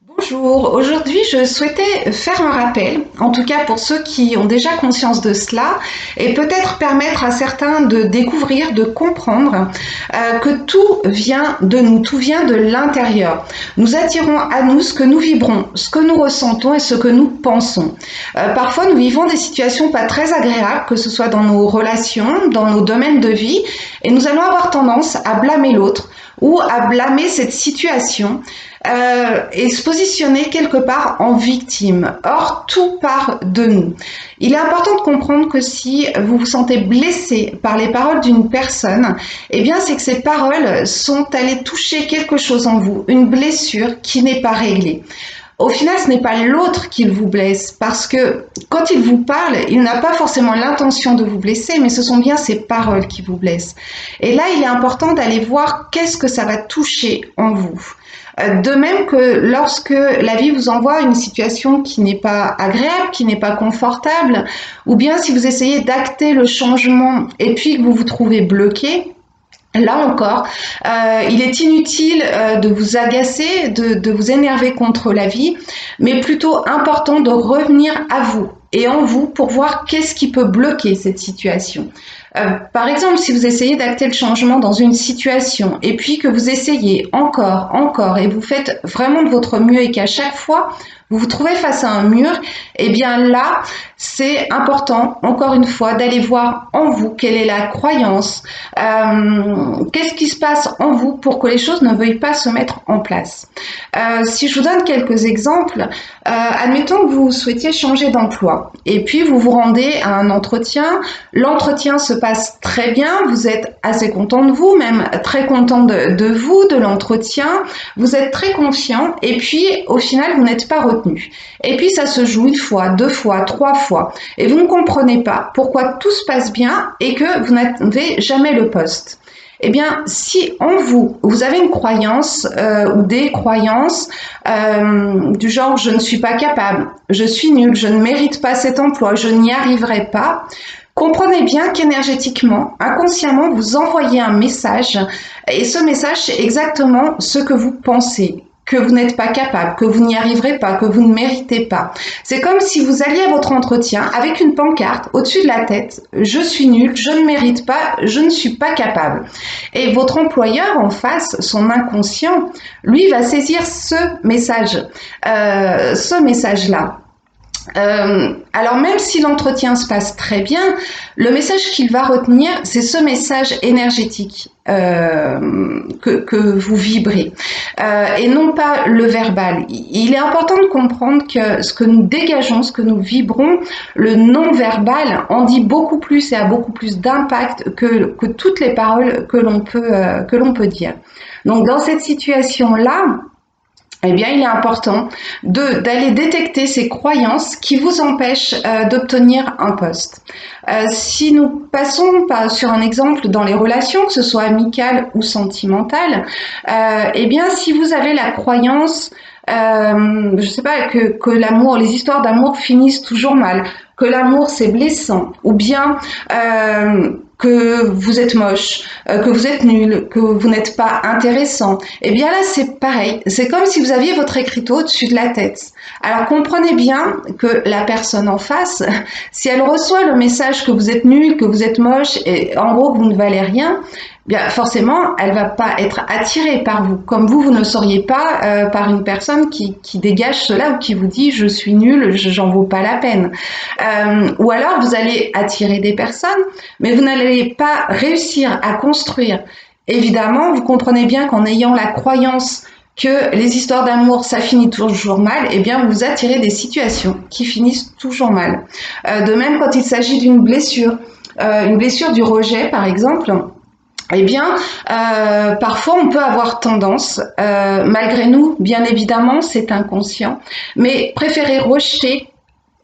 Bonjour, aujourd'hui je souhaitais faire un rappel, en tout cas pour ceux qui ont déjà conscience de cela, et peut-être permettre à certains de découvrir, de comprendre que tout vient de nous, tout vient de l'intérieur. Nous attirons à nous ce que nous vibrons, ce que nous ressentons et ce que nous pensons. Parfois nous vivons des situations pas très agréables, que ce soit dans nos relations, dans nos domaines de vie, et nous allons avoir tendance à blâmer l'autre ou à blâmer cette situation et se positionner quelque part en victime. Or, tout part de nous. Il est important de comprendre que si vous vous sentez blessé par les paroles d'une personne, eh bien, c'est que ces paroles sont allées toucher quelque chose en vous, une blessure qui n'est pas réglée. Au final, ce n'est pas l'autre qui vous blesse, parce que quand il vous parle, il n'a pas forcément l'intention de vous blesser, mais ce sont bien ses paroles qui vous blessent. Et là, il est important d'aller voir qu'est-ce que ça va toucher en vous. De même que lorsque la vie vous envoie une situation qui n'est pas agréable, qui n'est pas confortable, ou bien si vous essayez d'acter le changement et puis que vous vous trouvez bloqué, là encore, il est inutile de vous agacer, de vous énerver contre la vie, mais plutôt important de revenir à vous et en vous pour voir qu'est-ce qui peut bloquer cette situation. Par exemple, si vous essayez d'acter le changement dans une situation et puis que vous essayez encore et vous faites vraiment de votre mieux et qu'à chaque fois vous vous trouvez face à un mur, eh bien là, c'est important, encore une fois, d'aller voir en vous quelle est la croyance, qu'est-ce qui se passe en vous pour que les choses ne veuillent pas se mettre en place. Si je vous donne quelques exemples, admettons que vous souhaitiez changer d'emploi et puis vous vous rendez à un entretien, l'entretien se passe très bien, vous êtes assez content de vous, même très content de vous, de l'entretien, vous êtes très confiant et puis au final vous n'êtes pas retenu. Et puis ça se joue une fois, deux fois, trois fois et vous ne comprenez pas pourquoi tout se passe bien et que vous n'avez jamais le poste. Eh bien, si en vous, vous avez une croyance ou des croyances du genre je ne suis pas capable, je suis nul, je ne mérite pas cet emploi, je n'y arriverai pas, comprenez bien qu'énergétiquement, inconsciemment, vous envoyez un message et ce message, c'est exactement ce que vous pensez, que vous n'êtes pas capable, que vous n'y arriverez pas, que vous ne méritez pas. C'est comme si vous alliez à votre entretien avec une pancarte au-dessus de la tête, je suis nul, je ne mérite pas, je ne suis pas capable. Et votre employeur en face, son inconscient, lui va saisir ce message-là. Alors même si l'entretien se passe très bien, le message qu'il va retenir, c'est ce message énergétique que vous vibrez et non pas le verbal. Il est important de comprendre que ce que nous dégageons, ce que nous vibrons, le non-verbal en dit beaucoup plus et a beaucoup plus d'impact que toutes les paroles que l'on peut dire. Donc dans cette situation-là, eh bien, il est important d'aller détecter ces croyances qui vous empêchent d'obtenir un poste. Si nous passons sur un exemple dans les relations, que ce soit amicales ou sentimentales, eh bien, si vous avez la croyance, je sais pas, que l'amour, les histoires d'amour finissent toujours mal, que l'amour c'est blessant, ou bien que vous êtes moche, que vous êtes nul, que vous n'êtes pas intéressant, eh bien là c'est pareil, c'est comme si vous aviez votre écriteau au-dessus de la tête. Alors comprenez bien que la personne en face, si elle reçoit le message que vous êtes nul, que vous êtes moche et en gros que vous ne valez rien, bien forcément elle va pas être attirée par vous, comme vous ne seriez pas par une personne qui dégage cela ou qui vous dit je suis nul, j'en vaux pas la peine. Ou alors vous allez attirer des personnes, mais vous n'allez pas réussir à construire. Évidemment, vous comprenez bien qu'en ayant la croyance que les histoires d'amour, ça finit toujours mal, eh bien, vous attirez des situations qui finissent toujours mal. De même, quand il s'agit d'une une blessure du rejet, par exemple, eh bien, parfois on peut avoir tendance, malgré nous, bien évidemment, c'est inconscient, mais préférer rejeter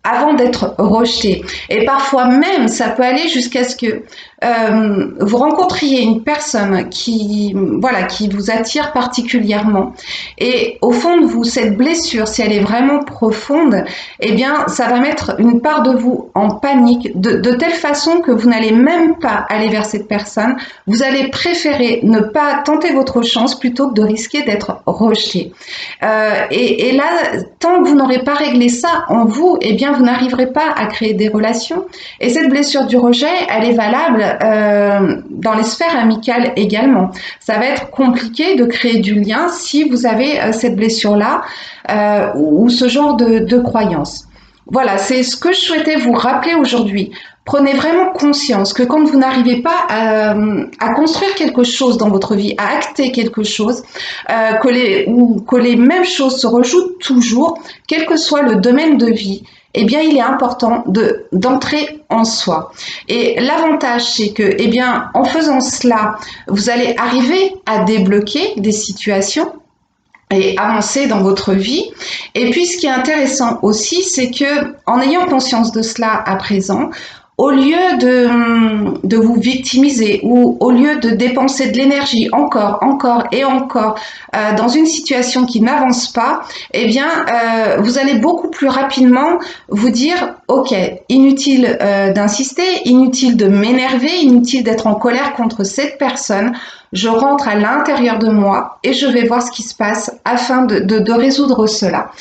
avant d'être rejeté. Et parfois même, ça peut aller jusqu'à ce que vous rencontriez une personne qui, voilà, qui vous attire particulièrement, et au fond de vous, cette blessure, si elle est vraiment profonde, eh bien, ça va mettre une part de vous en panique, de telle façon que vous n'allez même pas aller vers cette personne. Vous allez préférer ne pas tenter votre chance plutôt que de risquer d'être rejeté. Et là, tant que vous n'aurez pas réglé ça en vous, eh bien, vous n'arriverez pas à créer des relations. Et cette blessure du rejet, elle est valable dans les sphères amicales également. Ça va être compliqué de créer du lien si vous avez cette blessure-là ou ce genre de croyance. Voilà, c'est ce que je souhaitais vous rappeler aujourd'hui. Prenez vraiment conscience que quand vous n'arrivez pas à construire quelque chose dans votre vie, à acter quelque chose, que les mêmes choses se rejouent toujours, quel que soit le domaine de vie, eh bien, il est important d'entrer en soi. Et l'avantage, c'est que, eh bien, en faisant cela, vous allez arriver à débloquer des situations et avancer dans votre vie. Et puis, ce qui est intéressant aussi, c'est que, en ayant conscience de cela à présent, au lieu de vous victimiser ou au lieu de dépenser de l'énergie encore et encore dans une situation qui n'avance pas, eh bien, vous allez beaucoup plus rapidement vous dire, ok, inutile d'insister, inutile de m'énerver, inutile d'être en colère contre cette personne. Je rentre à l'intérieur de moi et je vais voir ce qui se passe afin de résoudre cela.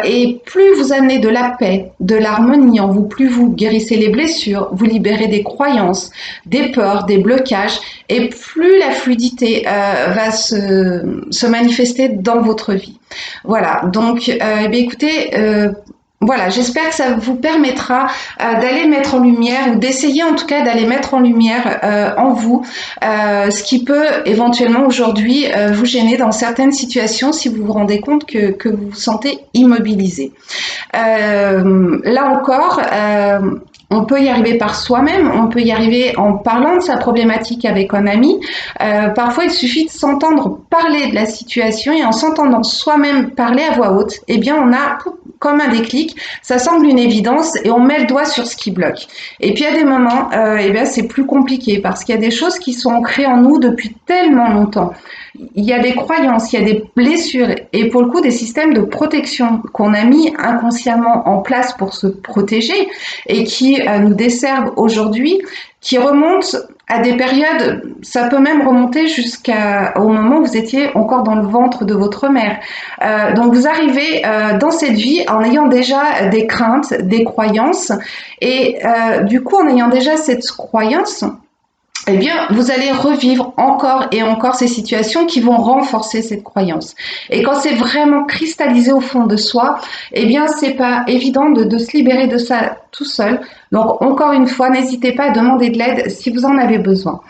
Et plus vous amenez de la paix, de l'harmonie en vous, plus vous guérissez les blessures, vous libérez des croyances, des peurs, des blocages, et plus la fluidité va se manifester dans votre vie. Voilà, donc eh bien, écoutez, voilà, j'espère que ça vous permettra d'aller mettre en lumière ou d'essayer en tout cas d'aller mettre en lumière en vous ce qui peut éventuellement aujourd'hui vous gêner dans certaines situations si vous vous rendez compte que vous vous sentez immobilisé. Là encore, on peut y arriver par soi-même, on peut y arriver en parlant de sa problématique avec un ami. Parfois, il suffit de s'entendre parler de la situation et en s'entendant soi-même parler à voix haute, eh bien, on a comme un déclic, ça semble une évidence et on met le doigt sur ce qui bloque. Et puis, à des moments, eh bien, c'est plus compliqué parce qu'il y a des choses qui sont ancrées en nous depuis tellement longtemps. Il y a des croyances, il y a des blessures et pour le coup des systèmes de protection qu'on a mis inconsciemment en place pour se protéger et qui nous desservent aujourd'hui, qui remontent à des périodes, ça peut même remonter jusqu'au moment où vous étiez encore dans le ventre de votre mère. Donc vous arrivez dans cette vie en ayant déjà des craintes, des croyances et du coup en ayant déjà cette croyance, eh bien, vous allez revivre encore et encore ces situations qui vont renforcer cette croyance. Et quand c'est vraiment cristallisé au fond de soi, eh bien, c'est pas évident de se libérer de ça tout seul. Donc, encore une fois, n'hésitez pas à demander de l'aide si vous en avez besoin.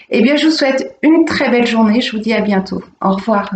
Eh bien, je vous souhaite une très belle journée. Je vous dis à bientôt. Au revoir.